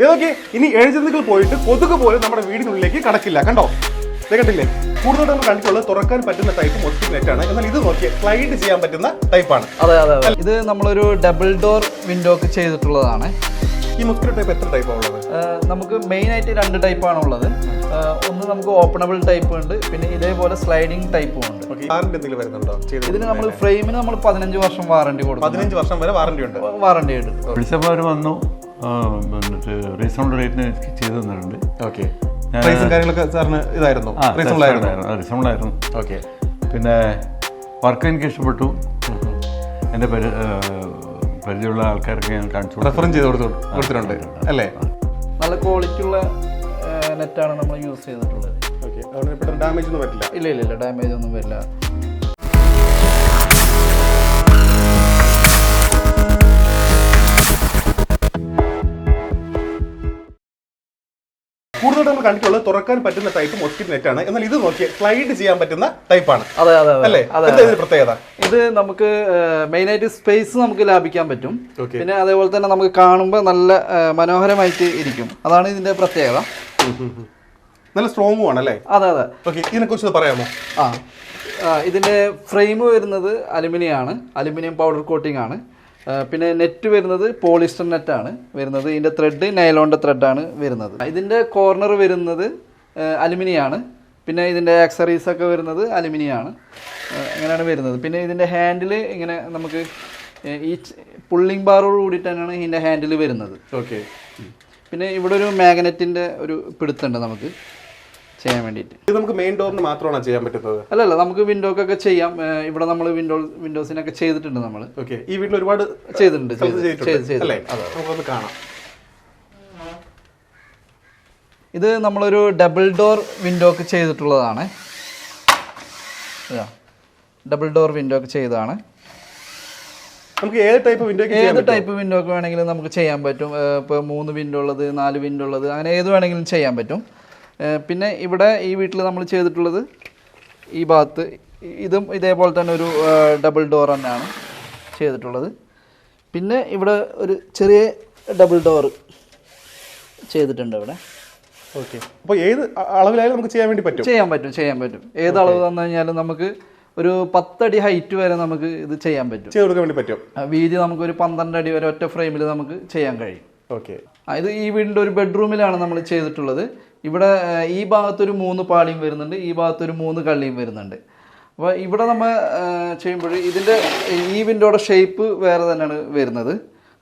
ഇതൊക്കെ ഇനി എഴുതുന്നതിൽ പോയിട്ട് കൊതുക് പോലും നമ്മുടെ വീടിനുള്ളിലേക്ക് കടക്കില്ല. കണ്ടോ, കണ്ടില്ലേ? കൂടുതലായിട്ട് നമ്മൾ കണ്ടിട്ടുള്ളത് തുറക്കാൻ പറ്റുന്ന ടൈപ്പ് മോസ്കിറ്റോ നെറ്റ് ആണ്. എന്നാൽ ഇത് നോക്കിയാൽ സ്ലൈഡ് ചെയ്യാൻ പറ്റുന്ന ടൈപ്പാണ്. അതെ അതെ അതെ. ഇത് നമ്മളൊരു ഡബിൾ ഡോർ വിൻഡോ ഒക്കെ ചെയ്തിട്ടുള്ളതാണ്. ഈ മോസ്കിറ്റോ ടൈപ്പ് എത്ര ടൈപ്പാണ് ഉള്ളത്? നമുക്ക് മെയിൻ ആയിട്ട് 2 ടൈപ്പാണ് ഉള്ളത്. ഒന്ന് നമുക്ക് ഓപ്പണബിൾ ടൈപ്പ് ഉണ്ട്, പിന്നെ ഇതേപോലെ സ്ലൈഡിങ് ടൈപ്പും ഉണ്ട്. വാറണ്ടി എന്തെങ്കിലും വരുന്നുണ്ടോ? ഇതിന് നമ്മൾ ഫ്രെയിമിന് നമ്മൾ 15 വർഷം വാറണ്ടി കൊടുക്കും. 15 വർഷം വരെ വാറണ്ടി ഉണ്ട്. വാറണ്ടി ഉണ്ട്. വിളിച്ചപ്പോൾ അവർ വന്നു, എന്നിട്ട് റീസണബിൾ റേറ്റിന് ചെയ്തു തന്നിട്ടുണ്ട്. ഓക്കെ, പ്രൈസും കാര്യങ്ങളൊക്കെ സാറിന് ഇതായിരുന്നു? റീസണബിൾ ആയിരുന്നു. ഓക്കെ, പിന്നെ വർക്ക് എനിക്ക് ഇഷ്ടപ്പെട്ടു. എൻ്റെ പരിചയമുള്ള ആൾക്കാർക്ക് ഞാൻ കാണിച്ചു റെഫറും ചെയ്ത് കൊടുത്തിട്ടുണ്ട് അല്ലേ? നല്ല ക്വാളിറ്റി ഉള്ള നെറ്റാണ് നമ്മൾ യൂസ് ചെയ്തിട്ടുള്ളത്. ഓക്കെ, അതുകൊണ്ട് ഡാമേജ് ഒന്നും പറ്റില്ല? ഇല്ല, ഡാമേജ് ഒന്നും വരില്ല. കൂടുതലായിട്ട് നമ്മൾ കണ്ടിട്ടുള്ളത് തുറക്കാൻ പറ്റുന്ന ടൈപ്പ് മോസ്കിറ്റോ നെറ്റ് ആണ്. എന്നാൽ ഇത് നോക്കിയാൽ സ്ലൈഡ് ചെയ്യാൻ പറ്റുന്ന ടൈപ്പാണ്. അതെ അല്ലേ? പ്രത്യേകത ഇത് നമുക്ക് മെയിനായിട്ട് സ്പേസ് നമുക്ക് ലാഭിക്കാൻ പറ്റും. പിന്നെ അതേപോലെ തന്നെ നമുക്ക് കാണുമ്പോൾ നല്ല മനോഹരമായിട്ട് ഇരിക്കും. അതാണ് ഇതിന്റെ പ്രത്യേകത. നല്ല സ്ട്രോങ്ങും ആണ് അല്ലേ? അതെ അതെ. ഓക്കെ, ഇതിനെ കുറിച്ച് പറയാമോ? ഇതിന്റെ ഫ്രെയിം വരുന്നത് അലുമിനിയം പൗഡർ കോട്ടിംഗ് ആണ്. പിന്നെ നെറ്റ് വരുന്നത് പോളിസ്റ്റർ നെറ്റാണ് വരുന്നത്. ഇതിൻ്റെ ത്രെഡ് നൈലോണിൻ്റെ ത്രെഡാണ് വരുന്നത്. ഇതിൻ്റെ കോർണർ വരുന്നത് അലുമിനിയാണ്. പിന്നെ ഇതിൻ്റെ ആക്സറീസ് ഒക്കെ വരുന്നത് അലുമിനിയാണ്. അങ്ങനെയാണ് വരുന്നത്. പിന്നെ ഇതിൻ്റെ ഹാൻഡിൽ ഇങ്ങനെ നമുക്ക് ഈ പുള്ളിങ് ബാറോട് കൂടിയിട്ട് തന്നെയാണ് ഇതിൻ്റെ ഹാൻഡിൽ വരുന്നത്. ഓക്കെ, പിന്നെ ഇവിടെ ഒരു മാഗ്നറ്റിൻ്റെ ഒരു പിടുത്തുണ്ട് നമുക്ക് ചെയ്യാൻ വേണ്ടിയിട്ട്. ഇത് നമുക്ക് മെയിൻ ഡോറിന് മാത്രമാണ് ചെയ്യാൻ പറ്റുന്നത്? അല്ലല്ല, നമുക്ക് വിൻഡോക്കൊക്കെ ചെയ്യാം. ഇവിടെ നമ്മൾ വിൻഡോസിനൊക്കെ ചെയ്തിട്ടുണ്ട് നമ്മൾ. ഓക്കെ, ഈ വീട്ടിൽ ഒരുപാട് ചെയ്തിട്ടുണ്ട്. നമുക്കൊന്ന് കാണാം. ഇത് നമ്മളൊരു ഡബിൾ ഡോർ വിൻഡോ ഒക്കെ ചെയ്തിട്ടുള്ളതാണ്. ഡബിൾ ഡോർ വിൻഡോ ഒക്കെ ചെയ്തതാണ്. നമുക്ക് ഏത് ടൈപ്പ് വിൻഡോ ഒക്കെ വേണമെങ്കിലും നമുക്ക് ചെയ്യാൻ പറ്റും. ഇപ്പോൾ 3 വിൻഡോ ഉള്ളത്, 4 വിൻഡോ ഉള്ളത്, അങ്ങനെ ഏത് വേണമെങ്കിലും ചെയ്യാൻ പറ്റും. പിന്നെ ഇവിടെ ഈ വീട്ടിൽ നമ്മൾ ചെയ്തിട്ടുള്ളത് ഈ ഭാഗത്ത് ഇതും ഇതേപോലെ തന്നെ ഒരു ഡബിൾ ഡോർ തന്നെയാണ് ചെയ്തിട്ടുള്ളത്. പിന്നെ ഇവിടെ ഒരു ചെറിയ ഡബിൾ ഡോർ ചെയ്തിട്ടുണ്ട് ഇവിടെ. ഓക്കെ, അപ്പോൾ ഏത് അളവിലായാലും നമുക്ക് ചെയ്യാൻ പറ്റും. ചെയ്യാൻ പറ്റും. ഏത് അളവ് തന്നു കഴിഞ്ഞാലും നമുക്ക് ഒരു 10 അടി ഹൈറ്റ് വരെ നമുക്ക് ഇത് ചെയ്യാൻ പറ്റും. വീതി നമുക്ക് ഒരു 12 അടി വരെ ഒറ്റ ഫ്രെയിമിൽ നമുക്ക് ചെയ്യാൻ കഴിയും. ഓക്കെ, ഇത് ഈ വീടിൻ്റെ ഒരു ബെഡ്റൂമിലാണ് നമ്മൾ ചെയ്തിട്ടുള്ളത്. ഇവിടെ ഈ ഭാഗത്തൊരു 3 പാളിയും വരുന്നുണ്ട്, ഈ ഭാഗത്തൊരു 3 കള്ളിയും വരുന്നുണ്ട്. അപ്പോൾ ഇവിടെ നമ്മൾ ചെയ്യുമ്പോൾ ഇതിൻ്റെ ഈ വിൻഡോയുടെ ഷേപ്പ് വേറെ തന്നെയാണ് വരുന്നത്.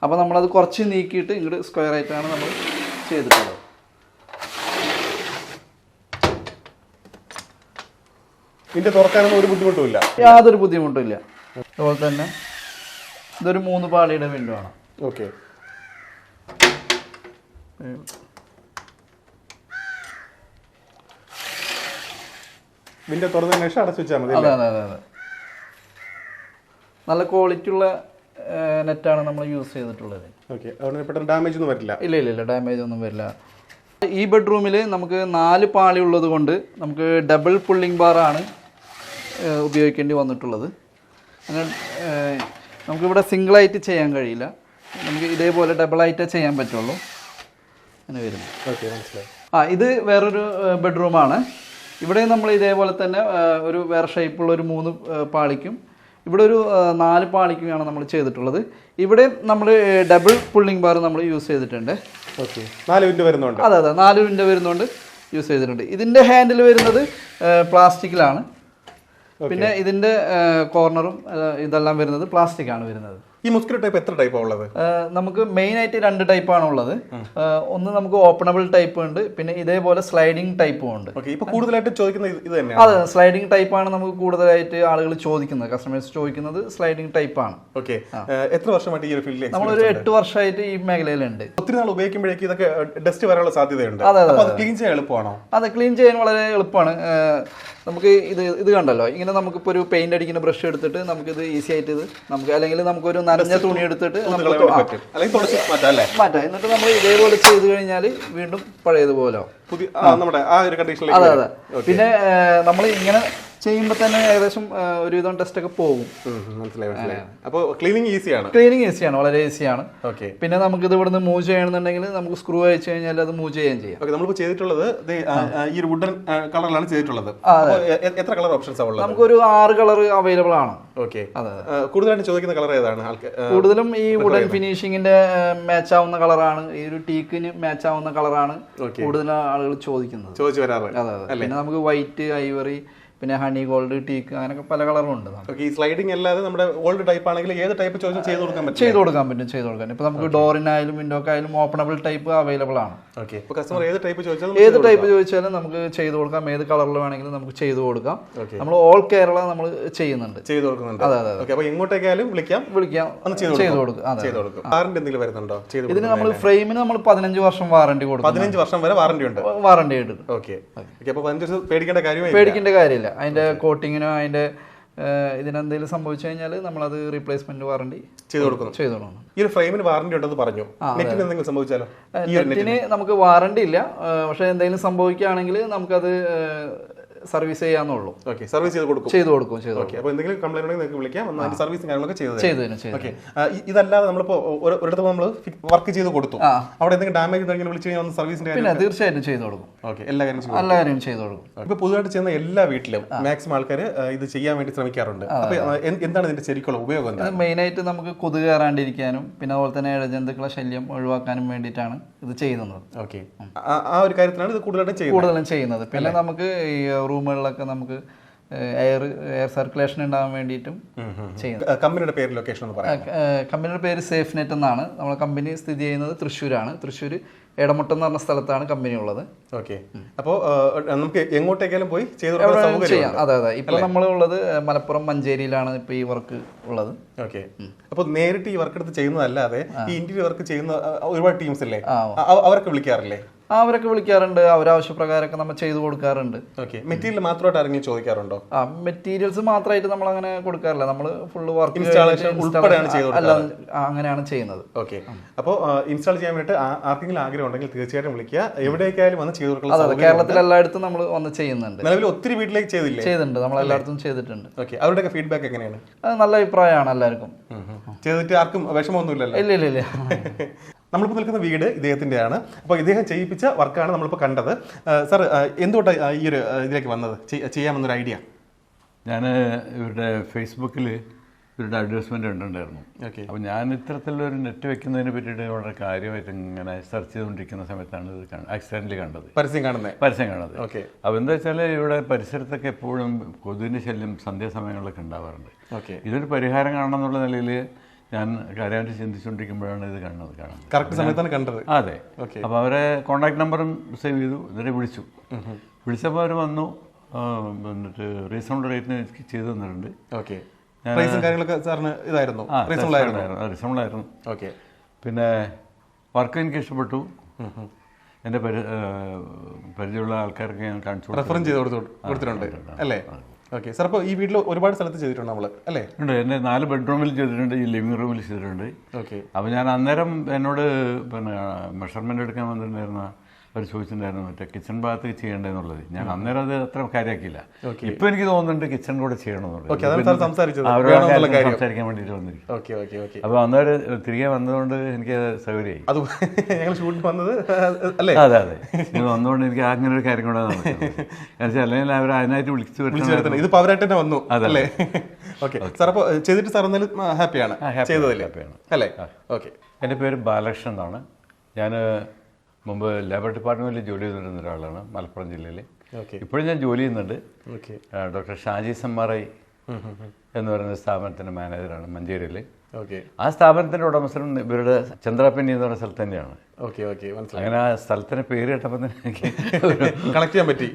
അപ്പോൾ നമ്മളത് കുറച്ച് നീക്കിയിട്ട് ഇങ്ങോട്ട് സ്ക്വയർ ആയിട്ടാണ് നമ്മൾ ചെയ്തിട്ടുള്ളത്. ഇതിൻ്റെ തുറക്കാനൊന്നും ഒരു ബുദ്ധിമുട്ടുമില്ല? യാതൊരു ബുദ്ധിമുട്ടുമില്ല. അതുപോലെ തന്നെ ഇതൊരു 3 പാളിയുടെ വിൻഡോ ആണ്. ഓക്കെ, വിൻഡോ തുറന്നതിന് ശേഷം അടച്ചു വെച്ചാൽ മതി. അതെ. നല്ല ക്വാളിറ്റി ഉള്ള നെറ്റാണ് നമ്മൾ യൂസ് ചെയ്തിട്ടുള്ളത്. ഓക്കെ, അതുകൊണ്ട് പെട്ടെന്ന് ഡാമേജ് ഒന്നും വരില്ല? ഇല്ല, ഡാമേജ് ഒന്നും വരില്ല. ഈ ബെഡ്റൂമിൽ നമുക്ക് 4 പാളി ഉള്ളത് കൊണ്ട് നമുക്ക് ഡബിൾ പുള്ളിംഗ് ബാറാണ് ഉപയോഗിക്കേണ്ടി വന്നിട്ടുള്ളത്. അങ്ങനെ നമുക്കിവിടെ സിംഗിളായിട്ട് ചെയ്യാൻ കഴിയില്ല. നമുക്ക് ഇതേപോലെ ഡബിളായിട്ടേ ചെയ്യാൻ പറ്റുള്ളൂ. അങ്ങനെ വരുന്നു. ഓക്കെ, മനസ്സിലായി. ഇത് വേറൊരു ബെഡ്റൂമാണ്. ഇവിടെ നമ്മൾ ഇതേപോലെ തന്നെ ഒരു വേറെ ഷേപ്പുള്ള ഒരു 3 പാളിക്കും ഇവിടെ ഒരു 4 പാളിക്കുമാണ് നമ്മൾ ചെയ്തിട്ടുള്ളത്. ഇവിടെ നമ്മൾ ഡബിൾ പുള്ളിംഗ് ബാർ നമ്മൾ യൂസ് ചെയ്തിട്ടുണ്ട്. ഓക്കെ, 4 വിൻഡോ വരുന്നുണ്ട്? അതെ, 4 വിൻഡോ വരുന്നുണ്ട്, യൂസ് ചെയ്തിട്ടുണ്ട്. ഇതിൻ്റെ ഹാൻഡിൽ വരുന്നത് പ്ലാസ്റ്റിക്കിലാണ്. പിന്നെ ഇതിൻ്റെ കോർണറും ഇതെല്ലാം വരുന്നത് പ്ലാസ്റ്റിക്കാണ് വരുന്നത്. ഈ മോസ്കിറ്റോ ടൈപ്പ് എത്ര ടൈപ്പാണ് ഉള്ളത്? നമുക്ക് മെയിൻ ആയിട്ട് 2 ടൈപ്പാണ് ഉള്ളത്. ഒന്ന് നമുക്ക് ഓപ്പണബിൾ ടൈപ്പ് ഉണ്ട്, പിന്നെ ഇതേപോലെ സ്ലൈഡിങ് ടൈപ്പും ഉണ്ട്. കൂടുതലായിട്ട് ചോദിക്കുന്നത് ഇത് തന്നെയാണ്? അതെ, സ്ലൈഡിങ് ടൈപ്പാണ് നമുക്ക് കൂടുതലായിട്ട് ആളുകൾ ചോദിക്കുന്നത്. കസ്റ്റമേഴ്സ് ചോദിക്കുന്നത് സ്ലൈഡിങ് ടൈപ്പാണ്. ഓക്കെ, എത്ര വർഷമായിട്ട് ഈ ഒരു ഫീൽഡിൽ? നമ്മളൊരു 8 വർഷമായിട്ട് ഈ മേഖലയിലുണ്ട്. ഒത്തിരി നാൾ ഉപയോഗിക്കുമ്പോഴേക്കും ഇതൊക്കെ ഡസ്റ്റ് വരാനുള്ള സാധ്യതയുണ്ട്. അതെ, ക്ലീൻ ചെയ്യാൻ എളുപ്പമാണോ? അതെ, ക്ലീൻ ചെയ്യാൻ വളരെ എളുപ്പമാണ്. നമുക്ക് ഇത് കണ്ടല്ലോ, ഇങ്ങനെ നമുക്കിപ്പോൾ ഒരു പെയിന്റ് അടിക്കുന്ന ബ്രഷ് എടുത്തിട്ട് നമുക്കിത് ഈസി ആയിട്ട് നമുക്ക് അല്ലെങ്കിൽ നമുക്കൊരു നനഞ്ഞ തുണി എടുത്തിട്ട് മാറ്റാം. എന്നിട്ട് നമ്മൾ ഇതേപോലെ ചെയ്ത് കഴിഞ്ഞാൽ വീണ്ടും പഴയതുപോലെ. അതെ. പിന്നെ നമ്മൾ ഇങ്ങനെ ചെയ്യുമ്പോൾ തന്നെ ഏകദേശം ഒരുവിധം ടെസ്റ്റ് ഒക്കെ പോകും. മനസ്സിലായി. അപ്പോൾ ക്ലീനിങ് ഈസിയാണ്. ക്ലീനിങ് ഈസിയാണ്, വളരെ ഈസിയാണ്. ഓക്കെ. പിന്നെ നമുക്ക് ഇത് ഇവിടുന്ന് മൂവ് ചെയ്യണമെന്നുണ്ടെങ്കിൽ നമുക്ക് സ്ക്രൂ അയച്ചു കഴിഞ്ഞാൽ അത് മൂവ് ചെയ്യാൻ ചെയ്യാം. ഓക്കെ. നമ്മളിപ്പോൾ ചെയ്തിട്ടുള്ളത് ഈ ഒരു വുഡൻ കളറിലാണ് ചെയ്തിട്ടുള്ളത്. എത്ര കളർ ഓപ്ഷൻസ് ഉള്ളത്? നമുക്കൊരു 6 കളർ അവൈലബിൾ ആണ്. ഓക്കെ. കൂടുതലായിട്ട് ചോദിക്കുന്ന കളർ ഏതാണ്? കൂടുതലും ഈ വുഡൻ ഫിനിഷിങ്ങിന്റെ മാച്ച് ആവുന്ന കളറാണ്, ഈ ഒരു ടീക്കിന് മാച്ച് ആവുന്ന കളറാണ് കൂടുതൽ ആളുകൾ ചോദിച്ചു വരാറ്. അതെ. പിന്നെ നമുക്ക് വൈറ്റ്, ഐവറി, പിന്നെ ഹണി ഗോൾഡ്, ടീക്ക്, അങ്ങനെയൊക്കെ പല കളറും ഉണ്ട്. ഈ സ്ലൈഡിംഗ് അല്ലാതെ നമ്മുടെ ഓൾഡ് ടൈപ്പ് ആണെങ്കിൽ ഏത് ടൈപ്പ് ചോദിച്ചാൽ ചെയ്ത് കൊടുക്കാൻ പറ്റും? ചെയ്ത് കൊടുക്കാൻ. ഇപ്പൊ നമുക്ക് ഡോറിനായാലും വിൻഡോക്കായാലും ഓപ്പണബിൾ ടൈപ്പ് അവൈലബിൾ ആണ്. ഓക്കെ. ഇപ്പോൾ കസ്റ്റമർ ഏത് ടൈപ്പ് ചോദിച്ചാലും നമുക്ക് ചെയ്ത് കൊടുക്കാം. ഏത് കളറിൽ വേണമെങ്കിലും നമുക്ക് ചെയ്ത് കൊടുക്കാം. നമ്മൾ ഓൾ കേരള നമ്മൾ ചെയ്ത് കൊടുക്കുന്നുണ്ട്. അതെ. അപ്പോൾ എങ്ങോട്ടേക്കായാലും വിളിക്കാം, ചെയ്ത് കൊടുക്കും. വാറണ്ടി എന്തെങ്കിലും വരുന്നുണ്ടോ? ഇതിന് നമ്മൾ ഫ്രെയിമിന് നമ്മൾ 15 വർഷം വാറണ്ടി കൊടുക്കും. 15 വർഷം വരെ വാറണ്ടി ഉണ്ട്. ഓക്കെ. അപ്പോൾ 15 വർഷം പേടിക്കേണ്ട കാര്യമില്ല. അതിന്റെ കോട്ടിങ്ങിനോ അതിന്റെ ഇതിനെന്തെങ്കിലും സംഭവിച്ചു കഴിഞ്ഞാൽ നമ്മളത് റീപ്ലേസ്മെന്റ് വാറണ്ടി ചെയ്ത് കൊടുക്കണം. ഈ ഒരു ഫ്രെയിമിന് വാറണ്ടി ഉണ്ടെന്ന് പറഞ്ഞു. നെറ്റിന് എന്തെങ്കിലും സംഭവിച്ചാലോ? നെറ്റിന് നമുക്ക് വാറണ്ടി ഇല്ല, പക്ഷെ എന്തെങ്കിലും സംഭവിക്കുകയാണെങ്കിൽ നമുക്കത് സർവീസ് ചെയ്യാന്നുള്ളൂ. ഓക്കെ. സർവീസ് ചെയ്ത് കൊടുക്കും. അപ്പോൾ എന്തെങ്കിലും കംപ്ലൈന്റ് ഉണ്ടെങ്കിൽ നിങ്ങൾക്ക് വിളിക്കാം, അതിന്റെ സർവീസും കാര്യങ്ങളൊക്കെ ചെയ്തു. ഓക്കെ. ഇതല്ലാതെ നമ്മളിപ്പോൾ ഒരിടത്ത് നമ്മൾ വർക്ക് ചെയ്ത് കൊടുത്തു, അവിടെ എന്തെങ്കിലും ഡാമേജ് ഉണ്ടെങ്കിൽ വിളിച്ചു കഴിഞ്ഞാൽ സർവീസിന്റെ പിന്നെ തീർച്ചയായിട്ടും ചെയ്ത് കൊടുക്കും. ഓക്കെ. എല്ലാ കാര്യം ചെയ്ത് കൊടുക്കും. ഇപ്പൊ പുതുതായിട്ട് ചെയ്യുന്ന എല്ലാ വീട്ടിലും മാക്സിമം ആൾക്കാർ ഇത് ചെയ്യാൻ വേണ്ടി ശ്രമിക്കാറുണ്ട്. അപ്പൊ എന്താണ് ഇതിന്റെ ശരിക്കുള്ള ഉപയോഗം? മെയിൻ ആയിട്ട് നമുക്ക് കൊതുക് കയറാണ്ടിരിക്കാനും പിന്നെ അതുപോലെ തന്നെ ഇഴജന്തുക്കളെ ശല്യം ഒഴിവാക്കാനും വേണ്ടിയിട്ടാണ് ഇത് ചെയ്യുന്നത്. ഓക്കെ. ആ ഒരു കാര്യത്തിലാണ് ഇത് കൂടുതലും ചെയ്യുന്നത്. പിന്നെ നമുക്ക് ഈ റൂമുകളിലൊക്കെ നമുക്ക് എയർ സർക്കുലേഷൻ ഉണ്ടാകാൻ വേണ്ടിയിട്ടും ചെയ്യുന്നത്. കമ്പനിയുടെ പേര്, ലൊക്കേഷൻ ഒന്ന് പറയാം. കമ്പനിയുടെ പേര് സേഫ് നെറ്റ് എന്നാണ്. നമ്മളെ കമ്പനി സ്ഥിതി ചെയ്യുന്നത് തൃശ്ശൂരാണ്. തൃശ്ശൂർ എടമുട്ടം എന്ന് പറഞ്ഞ സ്ഥലത്താണ് കമ്പനി ഉള്ളത്. ഓക്കെ. അപ്പോൾ നമുക്ക് എങ്ങോട്ടേക്കാളും പോയി ചെയ്യാം. അതെ. ഇപ്പൊ നമ്മളുള്ളത് മലപ്പുറം മഞ്ചേരിയിലാണ് ഇപ്പൊ ഈ വർക്ക് ഉള്ളത്. ഓക്കെ. അപ്പോൾ നേരിട്ട് ഈ വർക്ക് എടുത്ത് ചെയ്യുന്നതല്ലാതെ ഈ ഇന്റീരിയർ വർക്ക് ചെയ്യുന്ന ഒരുപാട് ടീംസ് അല്ലേ, അവരൊക്കെ വിളിക്കാറില്ലേ? അവരൊക്കെ വിളിക്കാറുണ്ട്. അവരാവശ്യപ്രകാരമൊക്കെ നമ്മൾ ചെയ്തു കൊടുക്കാറുണ്ട്. ഓക്കെ. മെറ്റീരിയൽ മാത്രമായിട്ട് ഇറങ്ങി ചോദിക്കാറുണ്ടോ? മെറ്റീരിയൽസ് മാത്രമായിട്ട് നമ്മൾ അങ്ങനെ കൊടുക്കാറില്ല. നമ്മൾ ഫുള്ള് വർക്ക് അങ്ങനെയാണ് ചെയ്യുന്നത്. ഓക്കെ. അപ്പോൾ ഇൻസ്റ്റാൾ ചെയ്യാൻ വേണ്ടിയിട്ട് ആർക്കെങ്കിലും ആഗ്രഹം ഉണ്ടെങ്കിൽ തീർച്ചയായിട്ടും വിളിക്കുക. എവിടേക്കായാലും വന്ന് ചെയ്തു കൊടുക്കുക. കേരളത്തിൽ എല്ലായിടത്തും നമ്മൾ വന്ന് ചെയ്യുന്നുണ്ട്. നിലവിൽ ഒത്തിരി വീട്ടിലേക്ക് ചെയ്തിട്ടുണ്ട്. നമ്മൾ എല്ലായിടത്തും ചെയ്തിട്ടുണ്ട്. ഓക്കെ. അവരുടെയൊക്കെ ഫീഡ്ബാക്ക് എങ്ങനെയാണ്? നല്ല അഭിപ്രായമാണ് എല്ലാവർക്കും. ചെയ്തിട്ട് ആർക്കും വിഷമമൊന്നുമില്ലല്ലോ? ഇല്ല. നമ്മളിപ്പോൾ നിൽക്കുന്ന വീട് ഇദ്ദേഹത്തിൻ്റെയാണ്. അപ്പോൾ ഇദ്ദേഹം ചെയ്യിപ്പിച്ച വർക്കാണ് നമ്മളിപ്പോൾ കണ്ടത്. സാർ, എന്തുകൊണ്ടാണ് ഈ ഒരു ഇതിലേക്ക് വന്നത്, ചെയ്യാമെന്നൊരു ഐഡിയ? ഞാൻ ഇവരുടെ ഫേസ്ബുക്കിൽ ഇവരുടെ അഡ്വർടൈസ്മെൻ്റ് ഉണ്ടായിരുന്നു. ഓക്കെ. അപ്പോൾ ഞാൻ ഇത്തരത്തിലൊരു നെറ്റ് വെക്കുന്നതിനെ പറ്റിയിട്ട് വളരെ കാര്യമായിട്ട് ഇങ്ങനെ സെർച്ച് ചെയ്തുകൊണ്ടിരിക്കുന്ന സമയത്താണ് ഇത് ആക്സിഡൻ്റലി കണ്ടത്, പരസ്യം കാണുന്നത്. ഓക്കെ. അപ്പോൾ എന്താ വെച്ചാൽ ഇവിടെ പരിസരത്തൊക്കെ എപ്പോഴും കൊതുകിൻ്റെ ശല്യം സന്ധ്യാസമയങ്ങളിലൊക്കെ ഉണ്ടാവാറുണ്ട്. ഓക്കെ. ഇതൊരു പരിഹാരം കാണണം എന്നുള്ള നിലയിൽ ഞാൻ കാര്യമായിട്ട് ചിന്തിച്ചുകൊണ്ടിരിക്കുമ്പോഴാണ് ഇത് കാണുന്നത്. കറക്റ്റ് സമയത്താണ് കണ്ടത്. അതെ. ഓക്കെ. അപ്പോൾ അവരെ കോൺടാക്ട് നമ്പറും സേവ് ചെയ്തു, എന്നിട്ട് വിളിച്ചപ്പോൾ അവർ വന്നു, എന്നിട്ട് റീസണബിൾ റേറ്റിന് എനിക്ക് ചെയ്തു തന്നിട്ടുണ്ട്. ഓക്കെ. കാര്യങ്ങളൊക്കെ സാറിന് ഇതായിരുന്നു? റീസണബിൾ ആയിരുന്നു. ഓക്കെ. പിന്നെ വർക്ക് എനിക്ക് ഇഷ്ടപ്പെട്ടു. എൻ്റെ പരിചയമുള്ള ആൾക്കാർക്ക് ഞാൻ കാണിച്ചു റെഫറൻസ് ചെയ്ത് കൊടുത്തിട്ടുണ്ട് അല്ലേ? ഓക്കെ. സാർ, അപ്പോൾ ഈ വീട്ടിൽ ഒരുപാട് സ്ഥലത്ത് ചെയ്തിട്ടുണ്ട് നമ്മൾ അല്ലേ? ഉണ്ട്. എന്നെ 4 ബെഡ്റൂമിൽ ചെയ്തിട്ടുണ്ട്, ഈ ലിവിംഗ് റൂമിൽ ചെയ്തിട്ടുണ്ട്. ഓക്കെ. അപ്പോൾ ഞാൻ അന്നേരം എന്നോട് പിന്നെ മെഷർമെൻ്റ് എടുക്കാൻ വന്നിട്ടുണ്ടായിരുന്ന അവർ ചോദിച്ചിട്ടുണ്ടായിരുന്നു മറ്റേ കിച്ചൺ ഭാഗത്ത് ചെയ്യേണ്ടതെന്നുള്ളത്. ഞാൻ അന്നേരം അത് അത്ര കാര്യമാക്കിയില്ല. ഇപ്പം എനിക്ക് തോന്നുന്നുണ്ട് കിച്ചൺ കൂടെ ചെയ്യണമെന്നുള്ളത്, സംസാരിക്കാൻ വേണ്ടിയിട്ട് വന്നിരിക്കും. അപ്പോൾ അന്നേരം തിരികെ വന്നതുകൊണ്ട് എനിക്ക് സൗകര്യമായി. അത് ഞങ്ങൾ ഷൂട്ടിൽ വന്നത് അല്ലേ? അതെ. ഇത് വന്നുകൊണ്ട് എനിക്ക് അങ്ങനെ ഒരു കാര്യം കൂടെ നടക്കുന്നത്. അല്ലെങ്കിൽ അവർ അതിനായിട്ട് വിളിച്ചു വരുന്നത് ഇതിപ്പോൾ അവരായിട്ട് തന്നെ വന്നു. അതല്ലേ? ഓക്കെ. സാർ, അപ്പോൾ ചെയ്തിട്ട് സാർ എന്നാലും ഹാപ്പിയാണ് ചെയ്തതല്ലേ? അല്ലേ? ഓക്കെ. എൻ്റെ പേര് ബാലകൃഷ്ണൻ എന്നാണ്. ഞാൻ മുമ്പ് ലേബർ ഡിപ്പാർട്ട്മെൻറ്റിൽ ജോലി ചെയ്തിരുന്ന ഒരാളാണ് മലപ്പുറം ജില്ലയിൽ. ഇപ്പോഴും ഞാൻ ജോലി ചെയ്യുന്നുണ്ട്. ഡോക്ടർ ഷാജി സമ്മാറായി എന്ന് പറയുന്ന സ്ഥാപനത്തിൻ്റെ മാനേജറാണ് മഞ്ചേരിയിൽ. ആ സ്ഥാപനത്തിൻ്റെ ഉടമസ്ഥനും ഇവരുടെ ചന്ദ്രാപ്പനി എന്ന് പറയുന്ന സ്ഥലത്ത് തന്നെയാണ്. അങ്ങനെ ആ സ്ഥലത്തിൻ്റെ പേര് കേട്ടപ്പോൾ തന്നെ എനിക്ക് കണക്ട് ചെയ്യാൻ പറ്റി.